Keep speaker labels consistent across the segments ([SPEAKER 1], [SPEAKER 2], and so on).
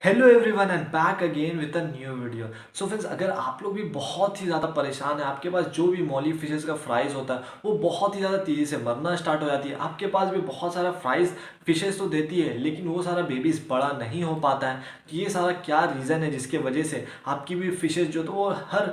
[SPEAKER 1] Hello everyone and back again with a new video. So friends, अगर आप लोग भी बहुत ही ज़्यादा परेशान है, आपके पास जो भी मॉली फिशेस का फ्राइज़ होता है वो बहुत ही ज़्यादा तेज़ी से मरना स्टार्ट हो जाती है। आपके पास भी बहुत सारा फ्राइज़ फिशेस तो देती है लेकिन वो सारा बेबीज़ बड़ा नहीं हो पाता है। तो ये सारा क्या रीज़न है जिसके वजह से आपकी भी फिशेस जो तो वो हर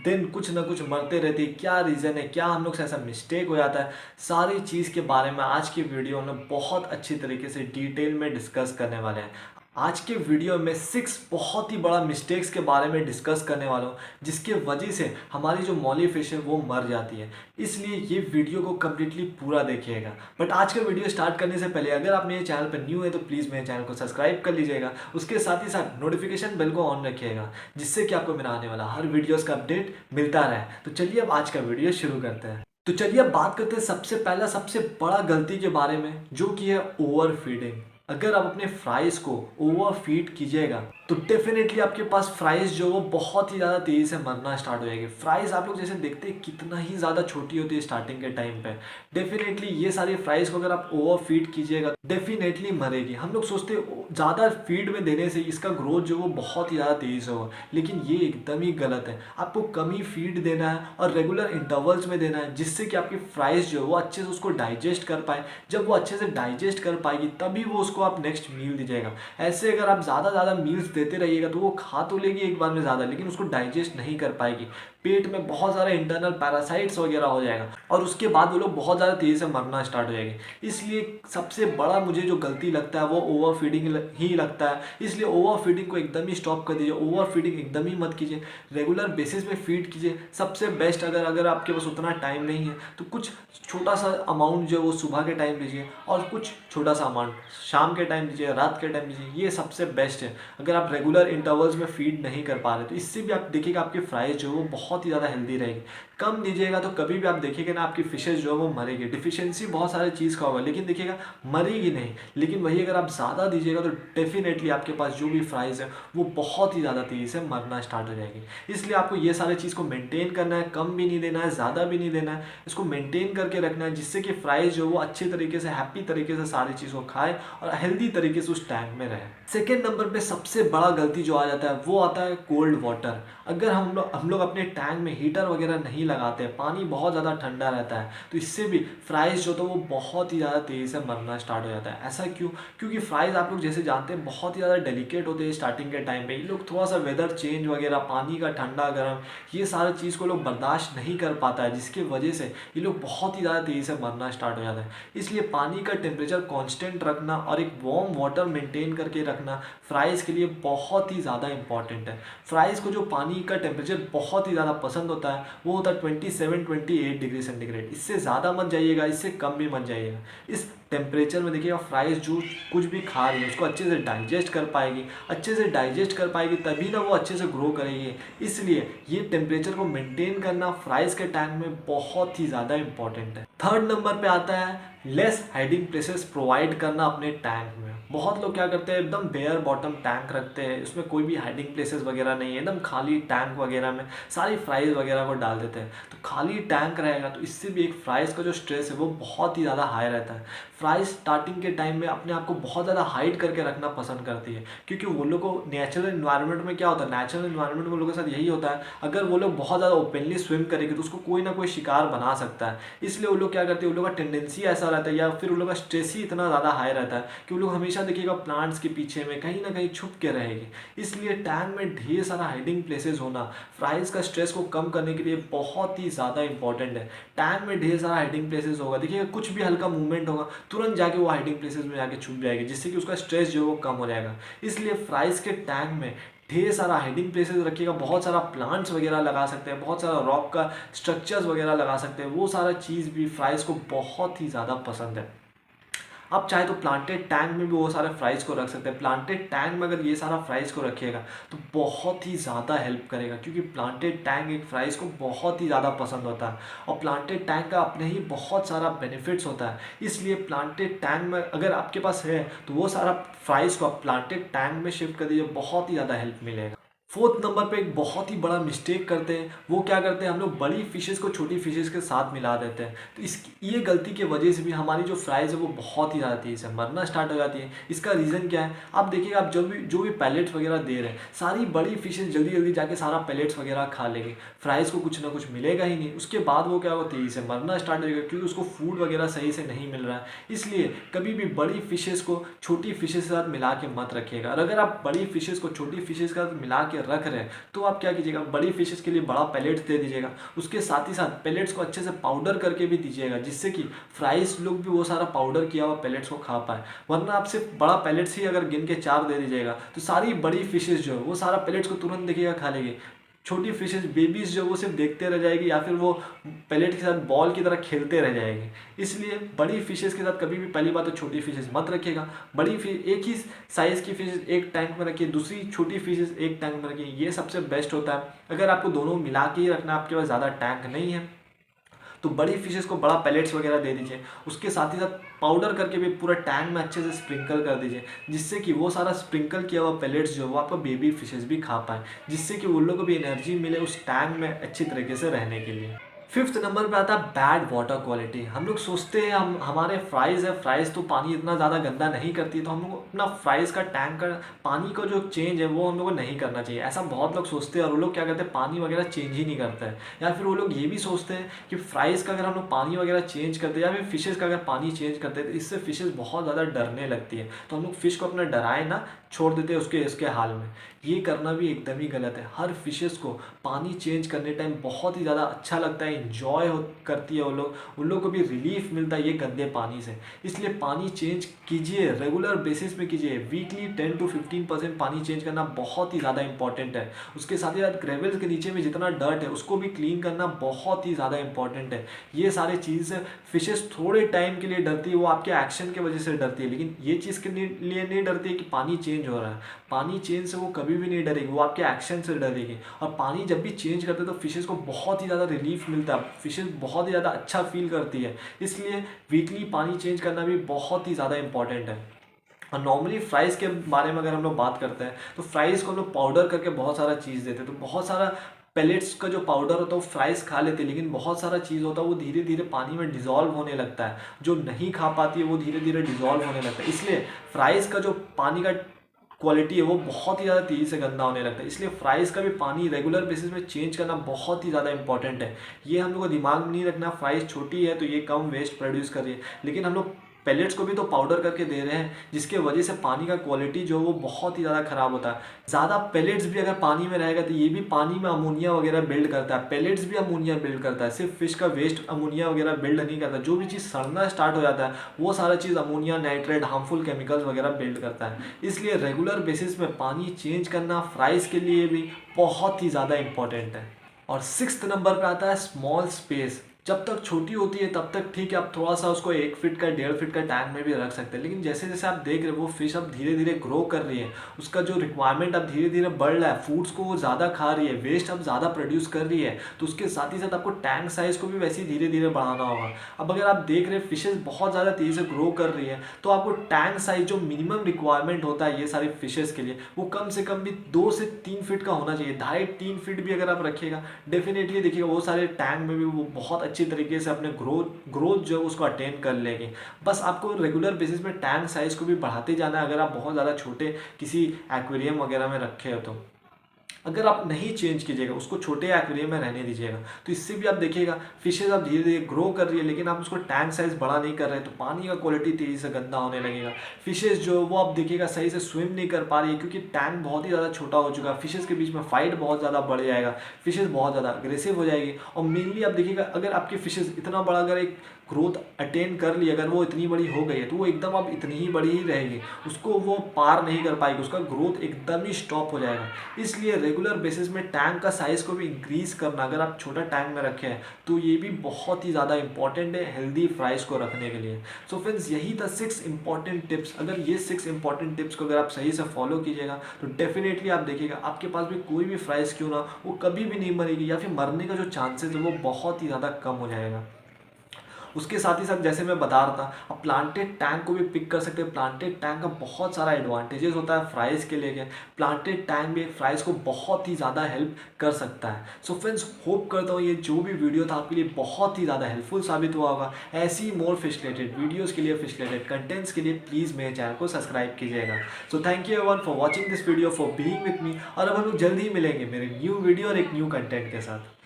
[SPEAKER 1] दिन कुछ ना कुछ मरते रहती है? क्या रीज़न है, क्या हम लोग से ऐसा मिस्टेक हो जाता है? सारी चीज़ के बारे में आज की वीडियो में बहुत अच्छी तरीके से डिटेल में डिस्कस करने वाले हैं। आज के वीडियो में 6 बहुत ही बड़ा मिस्टेक्स के बारे में डिस्कस करने वाला हूँ जिसके वजह से हमारी जो मौली फिश है वो मर जाती है। इसलिए ये वीडियो को कम्प्लीटली पूरा देखिएगा। बट आज का वीडियो स्टार्ट करने से पहले अगर आप मेरे चैनल पर न्यू है तो प्लीज़ मेरे चैनल को सब्सक्राइब कर लीजिएगा। उसके साथ ही साथ नोटिफिकेशन बेल को ऑन रखिएगा जिससे कि आपको मेरा आने वाला हर वीडियोज़ का अपडेट मिलता रहे। तो चलिए अब आज का वीडियो शुरू करते हैं। तो चलिए अब बात करते हैं सबसे पहला सबसे बड़ा गलती के बारे में जो कि है ओवर फीडिंग। अगर आप अपने फ्राइज को ओवर फीड कीजिएगा तो डेफिनेटली आपके पास फ्राइज जो वो बहुत ही ज़्यादा तेज़ी से मरना स्टार्ट हो जाएगी। फ्राइज आप लोग जैसे देखते हैं कितना ही ज़्यादा छोटी होती है स्टार्टिंग के टाइम पे। डेफिनेटली ये सारी फ्राइज को अगर आप ओवर फीड कीजिएगा डेफिनेटली मरेगी। हम लोग सोचते हैं ज़्यादा फीड में देने से इसका ग्रोथ जो वो बहुत ही ज़्यादा तेज़ी से होगा, लेकिन ये एकदम ही गलत है। आपको कम ही फीड देना है और रेगुलर इंटरवल्स में देना है जिससे कि आपकी फ्राइज जो है वो अच्छे से उसको डाइजेस्ट कर पाए। जब वो अच्छे से डाइजेस्ट कर पाएगी तभी वो उसको आप नेक्स्ट मील दीजिएगा। ऐसे अगर आप ज़्यादा मील्स देते रहिएगा तो वो खा तो लेगी एक बार में ज़्यादा लेकिन उसको डाइजेस्ट नहीं कर पाएगी। पेट में बहुत सारे इंटरनल पैरासाइट्स वगैरह हो जाएगा और उसके बाद वो लोग बहुत ज़्यादा तेज़ी से मरना स्टार्ट हो जाएंगे। इसलिए सबसे बड़ा मुझे जो गलती लगता है वो ओवर फीडिंग ही लगता है। इसलिए ओवर फीडिंग को एकदम ही स्टॉप कर दीजिए। ओवर फीडिंग एकदम ही मत कीजिए। रेगुलर बेसिस पे फीड कीजिए। सबसे बेस्ट अगर अगर आपके पास उतना टाइम नहीं है तो कुछ छोटा सा अमाउंट जो है वो सुबह के टाइम लीजिए और कुछ छोटा सा अमाउंट शाम के टाइम दीजिए, रात के टाइम दीजिए। ये सबसे बेस्ट है अगर आप रेगुलर इंटरवल्स में फीड नहीं कर पा रहे तो इससे भी आप देखिएगा आपकी फ्राइज जो है वो बहुत ही ज़्यादा हेल्दी रहेगी। कम दीजिएगा तो कभी भी आप देखिएगा ना आपकी फिशेज जो है वो मरेगी। डिफिशियंसी बहुत सारे चीज़ का होगा लेकिन देखिएगा मरेगी नहीं। लेकिन वही अगर आप ज़्यादा दीजिएगा तो डेफिनेटली आपके पास जो भी फ्राइज है वो बहुत ही ज़्यादा तेज़ी से मरना स्टार्ट हो जाएगी। इसलिए आपको ये सारे चीज़ को मेंटेन करना है। कम भी नहीं देना है, ज़्यादा भी नहीं देना है, इसको मेंटेन करके रखना है जिससे कि फ्राइज जो वो अच्छी तरीके से हैप्पी तरीके से सारी चीज़ को खाए और हेल्दी तरीके से उस टैंक में रहे। सेकेंड नंबर पे सबसे बड़ा गलती जो आ जाता है वो आता है कोल्ड वाटर। अगर हम लोग अपने टैंक में हीटर वगैरह नहीं लगाते, पानी बहुत ज़्यादा ठंडा रहता है तो इससे भी फ्राइज जो तो वो बहुत ही ज़्यादा तेज़ी से मरना स्टार्ट हो जाता है। ऐसा क्यों? क्योंकि फ्राइज आप लोग जैसे जानते हैं बहुत ही ज़्यादा डेलिकेट होते हैं स्टार्टिंग के टाइम पे। ये लोग थोड़ा सा वेदर चेंज वगैरह, पानी का ठंडा गर्म, ये सारी चीज़ को लोग बर्दाश्त नहीं कर पाता है जिसकी वजह से ये लोग बहुत ही ज़्यादा तेज़ी से मरना स्टार्ट हो जाता है। इसलिए पानी का टेम्परेचर कॉन्स्टेंट रखना और एक वार्म वाटर मेंटेन करके रखना फ्राइज़ के लिए बहुत ही ज़्यादा इंपॉर्टेंट है। फ्राइज़ को जो पानी का टेम्परेचर बहुत ही ज़्यादा पसंद होता है वो होता है 27-28 डिग्री सेंटीग्रेड। इससे ज़्यादा मत जाइएगा, इससे कम भी मत जाइएगा। इस टेम्परेचर में देखिएगा फ्राइज़ जो कुछ भी खा रही है उसको अच्छे से डाइजेस्ट कर पाएगी। अच्छे से डाइजेस्ट कर पाएगी तभी ना वो अच्छे से ग्रो करेगी। इसलिए ये टेम्परेचर को मेंटेन करना फ्राइज़ के टैंक में बहुत ही ज़्यादा इंपॉर्टेंट है। थर्ड नंबर पे आता है लेस हाइडिंग प्लेसेस प्रोवाइड करना अपने टैंक में। बहुत लोग क्या करते हैं एकदम बेयर बॉटम टैंक रखते हैं, उसमें कोई भी हाइडिंग प्लेसेस वगैरह नहीं है, एकदम खाली टैंक वगैरह में सारी फ्राइज वगैरह को डाल देते हैं। तो खाली टैंक रहेगा तो इससे भी एक फ्राइज का जो स्ट्रेस है वो बहुत ही ज़्यादा हाई रहता है। फ्राइज स्टार्टिंग के टाइम में अपने आप को बहुत ज़्यादा हाइड करके रखना पसंद करती है क्योंकि वो लोग को नेचुरल इन्वायरमेंट में क्या होता है, नेचुरल इन्वायरमेंट में वो लोगों के साथ यही होता है। अगर वो लोग बहुत ज़्यादा ओपनली स्विम करेंगे तो उसको कोई ना कोई शिकार बना सकता है। इसलिए वो लोग क्या करते हैं, वो लोग का टेंडेंसी ऐसा रहता है या फिर वो लोग का स्ट्रेस ही इतना ज़्यादा हाई रहता है कि वो लोग हमेशा देखिएगा प्लांट्स के पीछे में कहीं ना कहीं छुप के रहेंगे। इसलिए टैंक में ढेर सारा हाइडिंग प्लेसेस होना फ्राइज का स्ट्रेस को कम करने के लिए बहुत ही ज़्यादा इंपॉर्टेंट है। टैंक में ढेर सारा हाइडिंग प्लेसेस होगा, देखिएगा कुछ भी हल्का मूवमेंट होगा तुरंत जाके वो हाइडिंग प्लेसेस में जाके छुप जाएगी जिससे कि उसका स्ट्रेस जो है वो कम हो जाएगा। इसलिए फ्राइज के टैंक में ढेर सारा हाइडिंग प्लेसेस रखिएगा। बहुत सारा प्लांट्स वगैरह लगा सकते हैं, बहुत सारा रॉक का स्ट्रक्चर्स वगैरह लगा सकते हैं। वो सारा चीज़ भी फ्राइज को बहुत ही ज़्यादा पसंद है। आप चाहे तो प्लांटेड टैंक में भी वो सारे फ्राइज को रख सकते हैं। प्लांटेड टैंक में अगर ये सारा फ्राइज को रखिएगा तो बहुत ही ज़्यादा हेल्प करेगा क्योंकि प्लांटेड टैंक एक फ्राइज को बहुत ही ज़्यादा पसंद होता है और प्लांटेड टैंक का अपने ही बहुत सारा बेनिफिट्स होता है। इसलिए प्लांटेड टैंक में अगर आपके पास है तो वो सारा फ्राइज को आप प्लांटेड टैंक में शिफ्ट कर दीजिए, बहुत ही ज़्यादा हेल्प मिलेगा। फोर्थ नंबर पे एक बहुत ही बड़ा मिस्टेक करते हैं, वो क्या करते हैं, हम लोग बड़ी फिशेस को छोटी फिशेस के साथ मिला देते हैं। तो इस ये गलती की वजह से भी हमारी जो फ्राइज़ है वो बहुत ही ज़्यादा तेज़ी से मरना स्टार्ट हो जाती है। इसका रीज़न क्या है, आप देखिएगा, आप जो भी पैलेट्स वगैरह दे रहे हैं, सारी बड़ी फिशेस जल्दी जल्दी जाके सारा पैलेट्स वगैरह खा लेंगे, फ्राइज़ को कुछ ना कुछ मिलेगा ही नहीं। उसके बाद वो क्या होगा, तेज़ी से मरना स्टार्ट हो जाएगा, क्योंकि उसको फूड वगैरह सही से नहीं मिल रहा है। इसलिए कभी भी बड़ी फिशेस को छोटी फिशेस के साथ मिला के मत रखिएगा। और अगर आप बड़ी फिशेस को छोटी फिशेस के साथ मिला के रख रहे हैं, तो आप क्या कीजिएगा, बड़ी फिशेस के लिए बड़ा पैलेट्स दे दीजिएगा। उसके साथ ही साथ पैलेट्स को अच्छे से पाउडर करके भी दीजिएगा, जिससे कि फ्राइज लोग भी वो सारा पाउडर किया हुआ पैलेट्स को खा पाए। वरना आप सिर्फ बड़ा पैलेट्स ही अगर गिन के 4 दे दीजिएगा, तो सारी बड़ी फिशेस जो है वो सारा पैलेट्स को तुरंत देखिएगा खा लेगी। छोटी फिशेस बेबीज जो वो सिर्फ देखते रह जाएगी, या फिर वो पैलेट के साथ बॉल की तरह खेलते रह जाएगी। इसलिए बड़ी फिशेस के साथ कभी भी, पहली बात तो छोटी फिशेस मत रखिएगा। बड़ी फिश एक ही साइज़ की फिशेस एक टैंक में रखिए, दूसरी छोटी फिशेस एक टैंक में रखिए, ये सबसे बेस्ट होता है। अगर आपको दोनों मिला के ही रखना, आपके पास ज़्यादा टैंक नहीं है, तो बड़ी फिशेस को बड़ा पैलेट्स वगैरह दे दीजिए। उसके साथ ही साथ पाउडर करके भी पूरा टैंक में अच्छे से स्प्रिंकल कर दीजिए, जिससे कि वो सारा स्प्रिंकल किया हुआ पैलेट्स जो है वो आपका बेबी फिशेस भी खा पाए, जिससे कि उन लोगों को भी एनर्जी मिले उस टैंक में अच्छी तरीके से रहने के लिए। फिफ्थ नंबर पे आता है बैड वाटर क्वालिटी। हम लोग सोचते हैं हमारे फ्राइज़ है, फ्राइज़ तो पानी इतना ज़्यादा गंदा नहीं करती है, तो हम लोग अपना फ्राइज़ का टैंक का पानी का जो चेंज है वो हम लोग को नहीं करना चाहिए। ऐसा बहुत लोग सोचते हैं, और वो लोग क्या करते हैं, पानी वगैरह चेंज ही नहीं करते हैं। या फिर वो लोग ये भी सोचते हैं कि फ्राइज़ का अगर हम लोग पानी वगैरह चेंज करते हैं, या फिर फिशेज़ का अगर पानी चेंज करते हैं, तो इससे फिशेज़ बहुत ज़्यादा डरने लगती है। तो हम लोग फिश को अपना डराए ना, छोड़ देते हैं उसके हाल में। ये करना भी एकदम ही गलत है। हर फिशेस को पानी चेंज करने टाइम बहुत ही ज़्यादा अच्छा लगता है, इंजॉय करती है वो लोग, उन लोग को भी रिलीफ मिलता है ये गंदे पानी से। इसलिए पानी चेंज कीजिए, रेगुलर बेसिस पे कीजिए। वीकली 10 to 15% पानी चेंज करना बहुत ही ज़्यादा इंपॉर्टेंट है। उसके साथ ही साथ ग्रेवल्स के नीचे में जितना डर्ट है उसको भी क्लीन करना बहुत ही ज़्यादा इंपॉर्टेंट है। ये सारी चीज़ फिशेस थोड़े टाइम के लिए डरती है, वो आपके एक्शन की वजह से डरती है, लेकिन ये चीज़ के लिए नहीं डरती है कि पानी चेंज हो रहा है। पानी चेंज से वो कभी भी नहीं डरेगी, वो आपके एक्शन से डरेगी। और पानी जब भी चेंज करते हैं तो फिशेस को बहुत ही ज़्यादा रिलीफ मिलता है, फिशेस बहुत ही ज़्यादा अच्छा फील करती है। इसलिए वीकली पानी चेंज करना भी बहुत ही ज़्यादा इंपॉर्टेंट है। और नॉर्मली फ्राइज़ के बारे में अगर हम लोग बात करते हैं, तो फ्राइज़ को हम लोग पाउडर करके बहुत सारा चीज़ देते हैं। तो बहुत सारा पेलेट्स का जो पाउडर होता है वो फ्राइज़ खा लेते हैं, लेकिन बहुत सारा चीज़ होता है वो धीरे धीरे पानी में डिज़ोल्व होने लगता है। जो नहीं खा पाती है वो धीरे धीरे डिज़ोल्व होने लगता है। इसलिए फ्राइज़ का जो पानी का क्वालिटी है वो बहुत ही ज़्यादा तेज़ी से गंदा होने लगता है। इसलिए फ्राइज़ का भी पानी रेगुलर बेसिस में चेंज करना बहुत ही ज़्यादा इंपॉर्टेंट है। ये हम लोग को दिमाग में नहीं रखना, फ्राइज़ छोटी है तो ये कम वेस्ट प्रोड्यूस कर रही है, लेकिन हम लोग पैलेट्स को भी तो पाउडर करके दे रहे हैं, जिसके वजह से पानी का क्वालिटी जो है वो बहुत ही ज़्यादा ख़राब होता है। ज़्यादा पैलेट्स भी अगर पानी में रहेगा तो ये भी पानी में अमोनिया वगैरह बिल्ड करता है। पैलेट्स भी अमोनिया बिल्ड करता है, सिर्फ फिश का वेस्ट अमोनिया वगैरह बिल्ड नहीं करता। जो भी चीज़ सड़ना स्टार्ट हो जाता है वो सारा चीज़ अमोनिया, नाइट्रेट, हार्मफुल केमिकल्स वगैरह बिल्ड करता है। इसलिए रेगुलर बेसिस में पानी चेंज करना फ्राइज़ के लिए भी बहुत ही ज़्यादा इंपॉर्टेंट है। और सिक्स्थ नंबर पर आता है स्मॉल स्पेस। जब तक छोटी होती है तब तक ठीक है, आप थोड़ा सा उसको 1 फीट का 1.5 फीट का टैंक में भी रख सकते हैं, लेकिन जैसे जैसे आप देख रहे हो वो फिश अब धीरे धीरे ग्रो कर रही है, उसका जो रिक्वायरमेंट अब धीरे धीरे बढ़ रहा है, फूड्स को वो ज़्यादा खा रही है, वेस्ट अब ज़्यादा प्रोड्यूस कर रही है, तो उसके साथ ही साथ आपको टैंक साइज़ को भी वैसे ही धीरे धीरे बढ़ाना होगा। अब अगर आप देख रहे हैं फिशेज़ बहुत ज़्यादा तेज़ी से ग्रो कर रही है, तो आपको टैंक साइज़ जो मिनिमम रिक्वायरमेंट होता है ये सारी फिशेज़ के लिए, वो कम से कम भी 2 से 3 फीट का होना चाहिए। 2.5-3 फीट भी अगर आप रखिएगा, डेफिनेटली देखिएगा वो सारे टैंक में भी वो बहुत अच्छी तरीके से अपने ग्रोथ जो है उसको अटेन कर लेंगे। बस आपको रेगुलर बेसिस में टैंक साइज़ को भी बढ़ाते जाना है, अगर आप बहुत ज़्यादा छोटे किसी एक्वेरियम वगैरह में रखे हो तो। अगर आप नहीं चेंज कीजिएगा, उसको छोटे एक्वेरियम में रहने दीजिएगा, तो इससे भी आप देखिएगा फिशेज अब धीरे धीरे ग्रो कर रही है, लेकिन आप उसको टैंक साइज बड़ा नहीं कर रहे, तो पानी का क्वालिटी तेज़ी से गंदा होने लगेगा। फिशेज जो वो आप देखिएगा सही से स्विम नहीं कर पा रही है, क्योंकि टैंक बहुत ही ज़्यादा छोटा हो चुका है। फिशेज के बीच में फाइट बहुत ज़्यादा बढ़ जाएगा, फिशेज बहुत ज़्यादा अग्रेसिव हो जाएगी। और मेनली आप देखिएगा, अगर आपकी फिशेज इतना बड़ा अगर एक ग्रोथ अटेन कर ली, अगर वो इतनी बड़ी हो गई है, तो वो एकदम अब इतनी ही बड़ी ही रहेगी, उसको वो पार नहीं कर पाएगी, उसका ग्रोथ एकदम ही स्टॉप हो जाएगा। इसलिए रेगुलर बेसिस में टैंक का साइज़ को भी इंक्रीज़ करना, अगर आप छोटा टैंक में रखे हैं तो ये भी बहुत ही ज़्यादा इंपॉर्टेंट है हेल्दी फ्राइज़ को रखने के लिए। सो फ्रेंड्स, यही था 6 इंपॉर्टेंट टिप्स। अगर ये 6 इंपॉर्टेंट टिप्स को अगर आप सही से फॉलो कीजिएगा तो डेफिनेटली आप देखिएगा आपके पास भी कोई भी फ्राइज़ क्यों ना, वो कभी भी नहीं मरेगी, या फिर मरने का जो चांसेस है वो बहुत ही ज़्यादा कम हो जाएगा। उसके साथ ही साथ जैसे मैं बता रहा था, आप प्लांटेड टैंक को भी पिक कर सकते हैं। प्लांटेड टैंक का बहुत सारा एडवांटेजेस होता है फ्राइज़ के लिए। प्लांटेड टैंक भी फ्राइज़ को बहुत ही ज़्यादा हेल्प कर सकता है। सो फ्रेंड्स, होप करता हूँ ये जो भी वीडियो था आपके लिए बहुत ही ज़्यादा हेल्पफुल साबित हुआ होगा। ऐसी मोर फिश रिलेटेड वीडियोज़ के लिए, फिश रिलेटेड कंटेंट्स के लिए प्लीज़ मेरे चैनल को सब्सक्राइब कीजिएगा। So thank you everyone for watching this video, for being with me. और अब हम लोग जल्दी ही मिलेंगे मेरे न्यू वीडियो और एक न्यू कंटेंट के साथ।